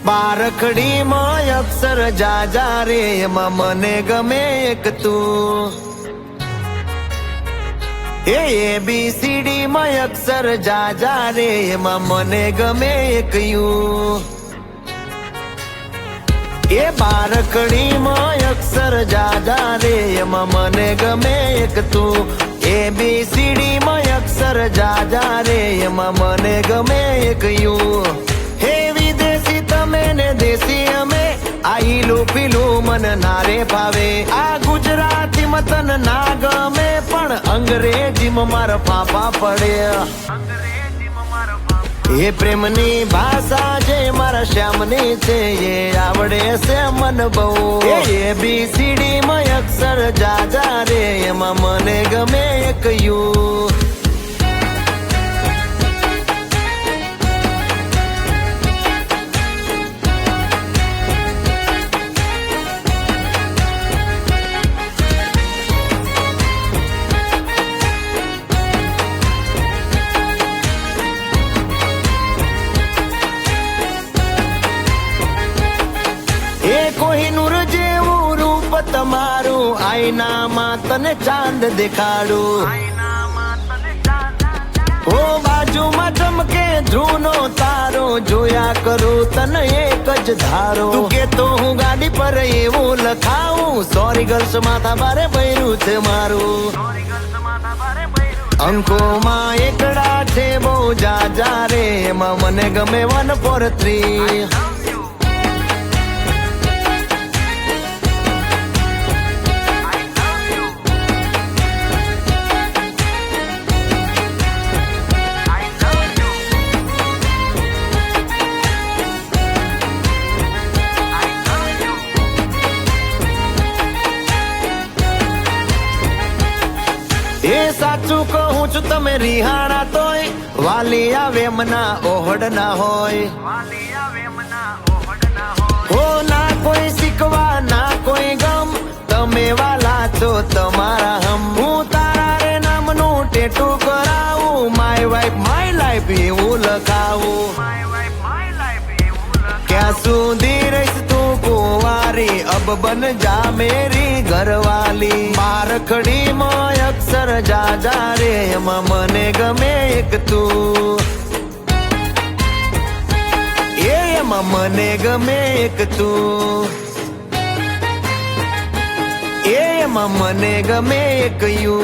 બારખડીમાં અક્ષર જાજા રે એમાં મને ગમે એક તું ABCD માં અક્ષર જાજા રે એમાં મને ગમે એક યુ બારખડીમાં અક્ષર જાજા રે એમાં મને ગમે એક તું ABCD માં અક્ષર જાજા રે એમાં મને ગમે એક યુ વિદેશી તમે ને દેશી અમે આઈલું પીલું મન નારે ભાવે આ ગુજરાતી મતન ના ગમે પણ અંગ્રેજીમાં મારા ફાફા પડે એ પ્રેમની ભાષા જે મારા શ્યામની છે એ આવડે છે મન બહુ ABCD માં અક્ષર જાજા રે એમાં મને ગમે એક યુ કોહિનૂર જેવું રૂપ તમારું આઈનામાં તને ચાંદ દેખાડું ઓ બાજુમાં ચમકે ધ્રુવનો તારો જોયા કરું તને એક જ ધારો તું કે તો હું ગાડી પર એવું લખાવું સોરી ગર્લ્સ માથા બારે ભર્યું છે મારું અંકોમાં એકડા છે બહુ જાજા રે એમાં મને ગમે 143 સાચું કહું છું તમે રિહાણા તોય વાલી આવે મના ઓહડ ના હોય હો ના કોઈ શીખવા ના કોઈ ગમ તમે વાલા છો તમારા હમ હું તારા રે નામનું ટેટુ કરાવું માય વાઇફ માય લાઈફ એવું લખાવું ક્યાં સુધી રહીશ તું કુંવારી અબ બન જા મેરી ઘરવાલી બારખડીમાં અક્ષર જાજા રે એમાં મને ગમે એક તું એમાં મને ગમે એક તું એમાં મને ગમે એક યુ